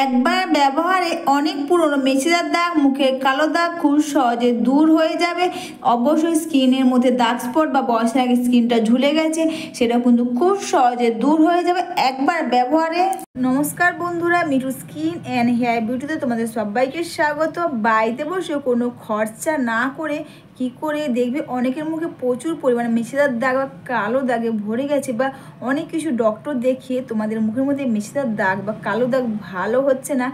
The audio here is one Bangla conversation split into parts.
একবার ব্যবহারে অনেক পুরনো মেছেদার দাগ, মুখের কালো দাগ খুব সহজে দূর হয়ে যাবে। অবশ্যই স্কিনের মধ্যে দাগ স্পট বা বয়সের আগে স্কিনটা ঝুলে গেছে, সেটা কিন্তু খুব সহজে দূর হয়ে যাবে একবার ব্যবহারে। নমস্কার বন্ধুরা, মিঠু স্কিন অ্যান্ড হেয়ার বিউটিতে তোমাদের সবাইকে স্বাগত। বাড়িতে বসে কোনো খরচা না করে কি করে দেখবে অনেকের মুখে প্রচুর পরিমাণে মেছেদার দাগ বা কালো দাগে ভরে গেছে, বা অনেক কিছু ডক্টর দেখিয়ে তোমাদের মুখের মধ্যে মেছেদার দাগ বা কালো দাগ ভালো হচ্ছে না।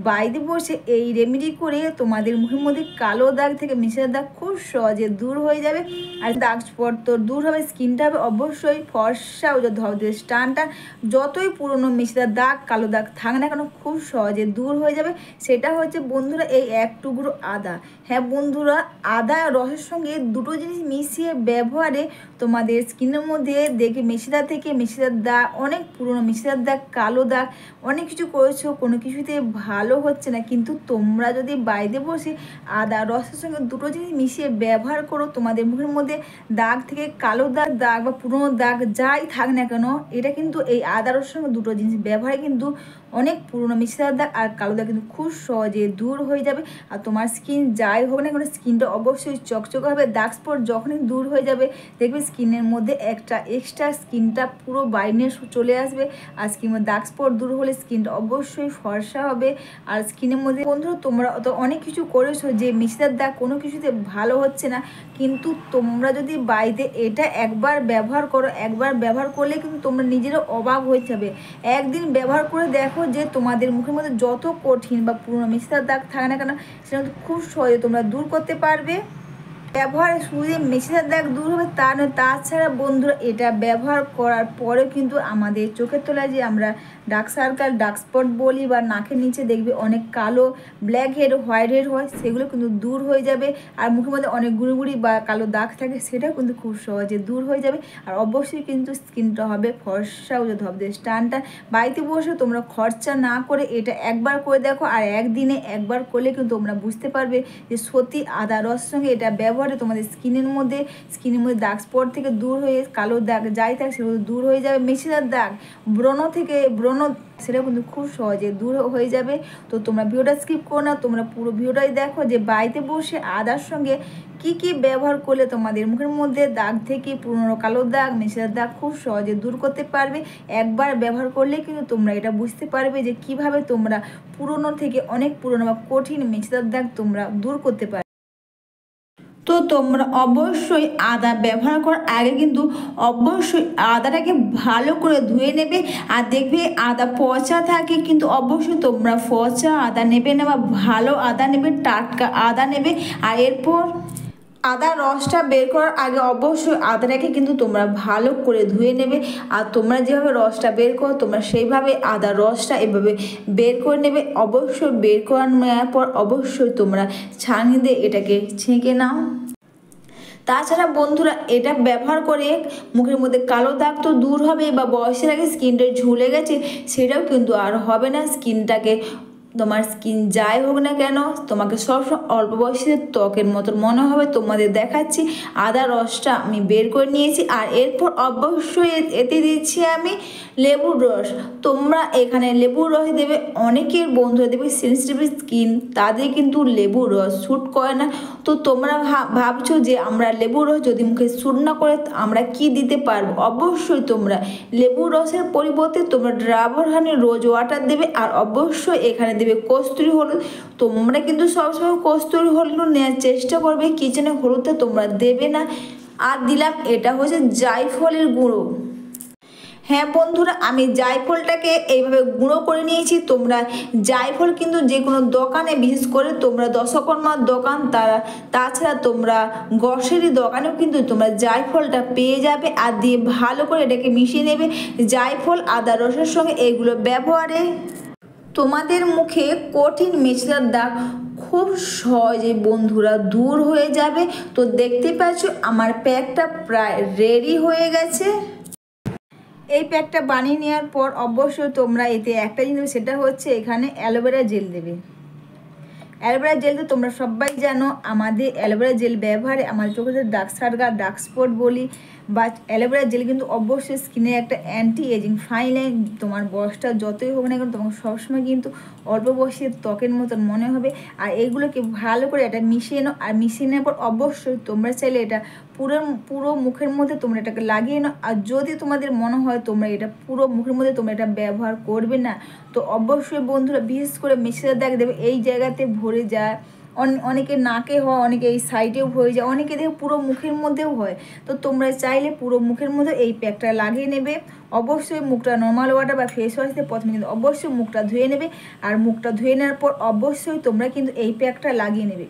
বাড়িতে বসে এই রেমেডি করে তোমাদের মুখের মধ্যে কালো দাগ থেকে মেছেদার দাগ খুব সহজে দূর হয়ে যাবে। আর দাগ স্পট তো দূর হবে, স্কিনটা হবে অবশ্যই ফর্সা ও ধবধবে টানটা। যতই পুরনো মেছেদার দাগ কালো দাগ থাক না কেন খুব সহজে দূর হয়ে যাবে। সেটা হচ্ছে বন্ধুরা এই এক টুকরো আদা। হ্যাঁ বন্ধুরা, আদা রসের সঙ্গে দুটো জিনিস মিশিয়ে ব্যবহারে তোমাদের স্কিনের মধ্যে দেখে মেছেদার থেকে মেছেদার দাগ, অনেক পুরনো মেছেদার দাগ, কালো দাগ, অনেক কিছু করেছো, কোনো কিছুতে ভালো হচ্ছে না। কিন্তু তোমরা যদি বাড়িতে বসে আদা রসের সঙ্গে দুটো জিনিস মিশিয়ে ব্যবহার করো, তোমাদের মুখের মধ্যে দাগ থেকে কালো দাগ দাগ বা পুরনো দাগ যাই থাক না কেন, এটা কিন্তু এই আদা রসের সঙ্গে দুটো জিনিস ব্যবহারে কিন্তু অনেক পুরনো মেছেদার দাগ আর কালো দাগ কিন্তু খুব সহজে দূর হয়ে যাবে। আর তোমার স্কিন যাই হোক না কেন স্কিনটা অবশ্যই চকচকে হবে। দাগ স্পট যখনই দূর হয়ে যাবে দেখবে স্কিনের মধ্যে একটা এক্সট্রা স্কিনটা পুরো বাইনে চলে আসবে। আর স্কিনের দাগ স্পট দূর হলে স্কিনটা অবশ্যই ফর্সা হবে। আর স্কিনের মধ্যে বন্ধুরা তোমরা তো অনেক কিছু করেছো যে মেছেদার দাগ কোনো কিছুতে ভালো হচ্ছে না, কিন্তু তোমরা যদি বাড়িতে এটা একবার ব্যবহার করো, একবার ব্যবহার করলে কিন্তু তোমরা নিজেরও অবাক হয়ে যাবে। একদিন ব্যবহার করে দেখো যে তোমাদের মুখের মধ্যে যত কঠিন বা পুরনো মেছেদার দাগ থাকে না কেন সেটা খুব সহজে তোমরা দূর করতে পারবে। ব্যবহারে শুধু যে মেছেদার দাগ দূর হবে তা নয়, তাছাড়া বন্ধুরা এটা ব্যবহার করার পরেও কিন্তু আমাদের চোখের তলায় যে আমরা ডার্ক সার্কেল, ডার্ক স্পট বলি, বা নাকের নিচে দেখবে অনেক কালো ব্ল্যাক হেড, হোয়াইট হেড হয়, সেগুলো কিন্তু দূর হয়ে যাবে। আর মুখের মধ্যে অনেক গুঁড়ি বা কালো দাগ থাকে, সেটাও কিন্তু খুব সহজে দূর হয়ে যাবে। আর অবশ্যই কিন্তু স্কিনটা হবে ফর্সা ও ধবধবে টানটা। বাড়িতে বসে তোমরা খরচা না করে এটা একবার করে দেখো, আর একদিনে একবার করলে কিন্তু তোমরা বুঝতে পারবে যে সত্যি আদা রস সঙ্গে এটা ব্যবহারে তোমাদের স্কিনের মধ্যে দাগ স্পট থেকে দূর হয়ে কালো দাগ যাই থাকে সেগুলো দূর হয়ে যাবে। মেছেদার দাগ, ব্রণ থেকে সেটা কিন্তু খুব সহজে দূর হয়ে যাবে। তো তোমরা ভিডিওটা স্কিপ করো না, তোমরা পুরো ভিডিওটাই দেখো যে বাড়িতে বসে আদার সঙ্গে কি কি ব্যবহার করলে তোমাদের মুখের মধ্যে দাগ থেকে পুরনো কালো দাগ, মেছেদার দাগ খুব সহজে দূর করতে পারবে। একবার ব্যবহার করলে কিন্তু তোমরা এটা বুঝতে পারবে যে কিভাবে তোমরা পুরনো থেকে অনেক পুরনো বা কঠিন মেছেদার দাগ তোমরা দূর করতে পারবে। তো তোমরা অবশ্যই আদা ব্যবহার করার আগে কিন্তু অবশ্যই আদাটাকে ভালো করে ধুয়ে নেবে। আর দেখবে আদা পচা থাকে, কিন্তু অবশ্যই তোমরা পচা আদা নেবে না, বা ভালো আদা নেবে, টাটকা আদা নেবে। আর এরপর আদার রসটা বের করার আগে অবশ্যই আদাটাকে কিন্তু তোমরা ভালো করে ধুয়ে নেবে। আর তোমরা যেভাবে রসটা বের করো তোমরা সেইভাবে আদার রসটা এভাবে বের করে নেবে। অবশ্যই বের করে নেওয়ার পর অবশ্যই তোমরা ছাঁকনি দিয়ে এটাকে ছেঁকে নাও। তাছাড়া বন্ধুরা এটা ব্যবহার করে মুখের মধ্যে কালো দাগ তো দূর হবে, বা বয়সের আগে স্কিনটা ঝুলে গেছে সেটাও কিন্তু আর হবে না। স্কিনটাকে তোমার স্কিন যাই হোক না কেন তোমাকে সবসময় অল্প বয়সের ত্বকের মতন মনে হবে। তোমাদের দেখাচ্ছি আদা রসটা আমি বের করে নিয়েছি, আর এরপর অবশ্যই এতে দিচ্ছি আমি লেবুর রস। তোমরা এখানে লেবুর রস দেবে। অনেকের বন্ধুরা দেবে সেন্সিটিভ স্কিন, তাদের কিন্তু লেবুর রস শ্যুট করে না। তো তোমরা ভাবছো যে আমরা লেবুর রস যদি মুখে শ্যুট না করে আমরা কি দিতে পারবো। অবশ্যই তোমরা লেবুর রসের পরিবর্তে তোমরা ডাবর হানি রোজ ওয়াটার দেবে। আর অবশ্যই এখানে দেবে কস্তুরি হলুদ। তোমরা কিন্তু সবসময় কস্তুরি হলুদ নেওয়ার চেষ্টা করবে, কিচেনে হলুদটা তোমরা দেবে না। আর দিলাম এটা হচ্ছে জায়ফলের গুঁড়ো। হ্যাঁ বন্ধুরা, আমি জায়ফলটাকে এইভাবে গুঁড়ো করে নিয়েছি। তোমরা জায়ফল কিন্তু যে কোনো দোকানে, বিশেষ করে তোমরা দশকর্মার দোকান, তাছাড়া তোমরা গ্রসারি দোকানেও কিন্তু তোমরা জায়ফলটা পেয়ে যাবে। আর দিয়ে ভালো করে এটাকে মিশিয়ে নেবে জায়ফল আদা রসের সঙ্গে। এগুলো ব্যবহারে তোমাদের মুখে কঠিন মেছেদার দাগ খুব সহজে বন্ধুরা দূর হয়ে যাবে। তো দেখতে পাচ্ছ আমার প্যাকটা প্রায় রেডি হয়ে গেছে। এই প্যাকটা বানিয়ে নেওয়ার পর অবশ্যই তোমরা এতে একটা জিনিস, সেটা হচ্ছে এখানে অ্যালোভেরা জেল দেবে। অ্যালোভেরা জেল তো তোমরা সবাই জানো, আমাদের অ্যালোভেরা জেল ব্যবহারে আমাদের চোখের ডার্ক সার্কেল, ডার্ক স্পট বলি, বা অ্যালোভেরা জেল কিন্তু অবশ্যই স্কিনের একটা অ্যান্টি এজিং ফাইন লাইন। তোমার বয়সটা যতই হোক না কেন তোমাকে সবসময় কিন্তু অল্প বয়সের ত্বকের মতন মনে হবে। আর এইগুলোকে ভালো করে এটা মিশিয়ে নাও, আর মিশিয়ে নেওয়ার পর অবশ্যই তোমরা চাইলে এটা পুরো মুখের মধ্যে তোমরা এটাকে লাগিয়ে নাও। আর যদি তোমাদের মনে হয় তোমরা এটা পুরো মুখের মধ্যে তোমরা এটা ব্যবহার করবে না, তো অবশ্যই বন্ধুরা বিশেষ করে মেছেদার দাগ দেবে এই জায়গাতে ভরে যায়, অনেকে নাকে হয়, অনেকে এই সাইডেও হয়ে যায়, অনেকে দেখে পুরো মুখের মধ্যেও হয়। তো তোমরা চাইলে পুরো মুখের মধ্যে এই প্যাকটা লাগিয়ে নেবে। অবশ্যই মুখটা নর্মাল ওয়াটার বা ফেস ওয়াশ দিয়ে প্রথমে কিন্তু অবশ্যই মুখটা ধুয়ে নেবে। আর মুখটা ধুয়ে নেওয়ার পর অবশ্যই তোমরা কিন্তু এই প্যাকটা লাগিয়ে নেবে।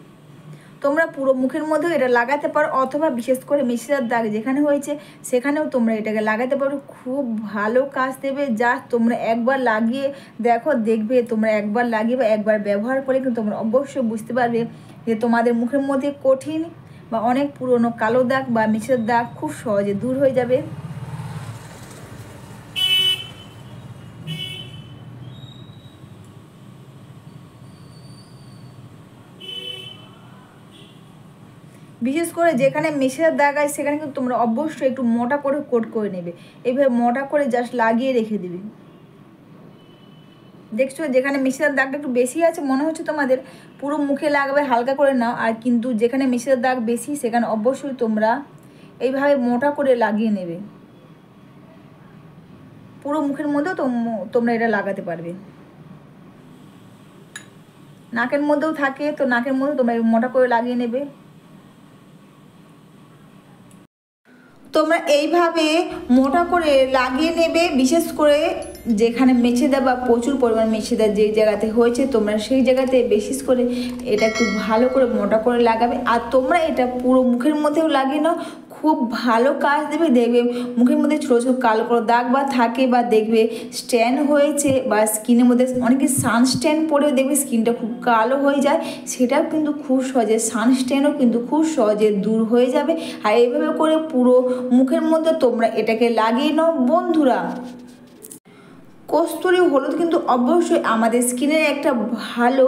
তোমরা পুরো মুখের মধ্যেও এটা লাগাতে পারো, অথবা বিশেষ করে মেছেদার দাগ যেখানে হয়েছে সেখানেও তোমরা এটাকে লাগাতে পারো। খুব ভালো কাজ দেবে। যা তোমরা একবার লাগিয়ে দেখো, দেখবে তোমরা একবার লাগিয়ে বা একবার ব্যবহার করে কিন্তু তোমরা অবশ্যই বুঝতে পারবে যে তোমাদের মুখের মধ্যে কঠিন বা অনেক পুরনো কালো দাগ বা মেছেদার দাগ খুব সহজে দূর হয়ে যাবে। বিশেষ করে যেখানে মেছেদার দাগ আছে সেখানে কিন্তু তোমরা অবশ্যই একটু মোটা করে কোট করে নেবে। এইভাবে মোটা করে জাস্ট লাগিয়ে রেখে দেবে। দেখছো যেখানে মেছেদার দাগটা একটু বেশি আছে মনে হচ্ছে তোমাদের, পুরো মুখে লাগবে হালকা করে নাও। আর কিন্তু যেখানে মেছেদার দাগ বেশি সেখানে অবশ্যই তোমরা এইভাবে মোটা করে লাগিয়ে নেবে। পুরো মুখের মধ্যেও তোমরা এটা লাগাতে পারবে। নাকের মধ্যেও থাকে, তো নাকের মধ্যেও তোমরা মোটা করে লাগিয়ে নেবে। তোমরা এইভাবে মোটা করে লাগিয়ে নেবে। বিশেষ করে যেখানে মেছেদা বা প্রচুর পরিমাণ মেছেদা যেই জায়গাতে হয়েছে তোমরা সেই জায়গাতে বিশেষ করে এটা একটু ভালো করে মোটা করে লাগাবে। আর তোমরা এটা পুরো মুখের মধ্যেও লাগিয়ে নাও, খুব ভালো কাজ দেবে। দেখবে মুখের মধ্যে ছোটো ছোটো কালো কালো দাগ বা থাকে, বা দেখবে স্ট্যান হয়েছে, বা স্কিনের মধ্যে অনেকে সানস্ট্যান পরেও দেখবে স্কিনটা খুব কালো হয়ে যায়, সেটাও কিন্তু খুব সহজে সানস্ট্যানও কিন্তু খুব সহজে দূর হয়ে যাবে। আর এইভাবে করে পুরো মুখের মধ্যে তোমরা এটাকে লাগিয়ে নাও। বন্ধুরা, কস্তুরি হলুদ কিন্তু অবশ্যই আমাদের স্কিনের একটা ভালো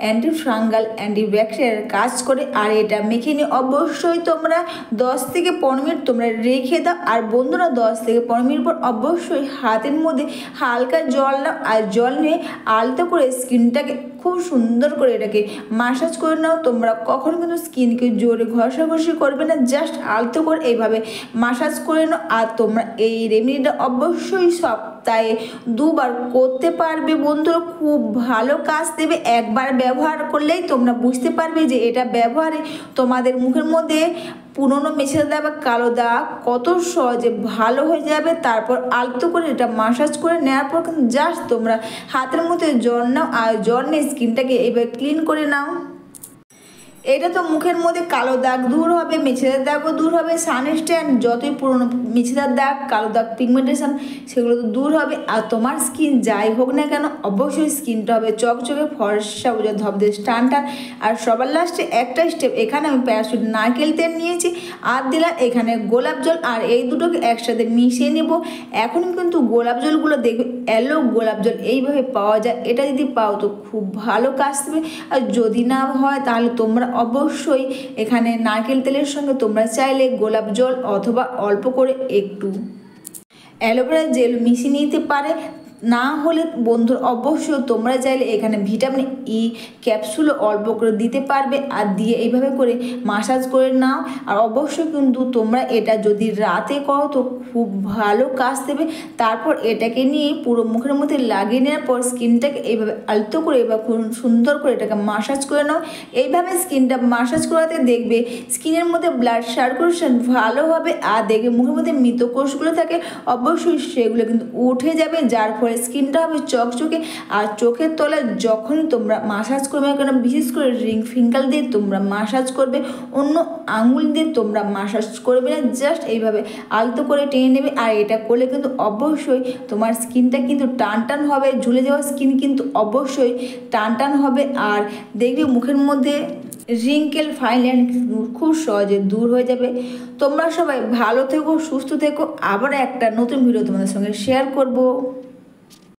অ্যান্টি ফাঙ্গাল অ্যান্টিব্যাকটেরিয়াল কাজ করে। আর এটা মেখে নিয়ে অবশ্যই তোমরা 10 থেকে 15 মিনিট তোমরা রেখে দাও। আর বন্ধুরা 10 থেকে 15 মিনিট পর অবশ্যই হাতের মধ্যে হালকা জল নাও, আর জল নিয়ে আলতো করে স্কিনটাকে খুব সুন্দর করে এটাকে মাসাজ করে নাও। তোমরা কখনো কিন্তু স্কিনকে জোরে ঘষাঘষি করবে না, জাস্ট আলতো করে এইভাবে মাসাজ করে নাও। আর তোমরা এই রেমেডিটা অবশ্যই সপ্তাহে 2 বার করতে পারবে। বন্ধুরা, খুব ভালো কাজ দেবে। একবার ব্যবহার করলেই তোমরা বুঝতে পারবে যে এটা ব্যবহারে তোমাদের মুখের মধ্যে পুরনো মেছেদা দাগ বা কালো দাগ কত সহজে ভালো হয়ে যাবে। তারপর আলতো করে এটা মাসাজ করে নেওয়ার পর কিন্তু জাস্ট তোমরা হাতের মধ্যে জল নাও, আর জল নিয়ে স্কিনটাকে এইভাবে ক্লিন করে নাও। এটা তো মুখের মধ্যে কালো দাগ দূর হবে, মেছেদার দাগও দূর হবে, সানস্ট্যান যতই পুরনো মেছেদার দাগ কালো দাগ পিগমেন্টেশন সেগুলো তো দূর হবে। আর তোমার স্কিন যাই হোক না কেন অবশ্যই স্কিনটা হবে চকচকে ফর্সা উজ্জ্বল ধবধবে টানটান। আর সবার লাস্টে একটা স্টেপ, এখানে আমি প্যারাশুট নারকেল তেল নিয়েছি, আর দিলাম এখানে গোলাপ জল, আর এই দুটোকে একসাথে মিশিয়ে নেব। এখন কিন্তু গোলাপ জলগুলো দেখবে এলো গোলাপ জল এইভাবে পাওয়া যায়, এটা যদি পাও তো খুব ভালো কাজ দেবে। আর যদি না হয় তাহলে তোমরা অবশ্যই এখানে নারকেল তেলের সঙ্গে তোমরা চাইলে গোলাপ জল অথবা অল্প করে একটু অ্যালোভেরা জেল মিশিয়ে নিতে পারে। না হলে বন্ধুরা অবশ্যই তোমরা চাইলে এখানে ভিটামিন ই ক্যাপসুলও অল্প করে দিতে পারবে, আর দিয়ে এইভাবে করে মাসাজ করে নাও। আর অবশ্যই কিন্তু তোমরা এটা যদি রাতে করো তো খুব ভালো কাজ দেবে। তারপর এটাকে নিয়ে পুরো মুখের মধ্যে লাগিয়ে নেওয়ার পর স্কিনটাকে এইভাবে আলতো করে বা খুব সুন্দর করে এটাকে মাসাজ করে নাও। এইভাবে স্কিনটা মাসাজ করাতে দেখবে স্কিনের মধ্যে ব্লাড সার্কুলেশন ভালো হবে। আর দেখবে মুখের মধ্যে মৃত কোষগুলো থাকে অবশ্যই সেগুলো কিন্তু উঠে যাবে, যার ফলে স্কিনটা হবে চকচকে। আর চোখের তলায় যখনই তোমরা মাসাজ করবে, কেন বিশেষ করে রিং ফিঙ্গার দিয়ে তোমরা মাসাজ করবে, অন্য আঙুল দিয়ে তোমরা মাসাজ করবে না, জাস্ট এইভাবে আলতো করে টেনে নেবে। আর এটা করলে কিন্তু অবশ্যই তোমার স্কিনটা কিন্তু টান টান হবে, ঝুলে যাওয়া স্কিন কিন্তু অবশ্যই টান টান হবে। আর দেখবে মুখের মধ্যে রিঙ্কেল ফাইন লাইন খুব সহজে দূর হয়ে যাবে। তোমরা সবাই ভালো থেকো, সুস্থ থেকো। আবার একটা নতুন ভিডিও তোমাদের সঙ্গে শেয়ার করব।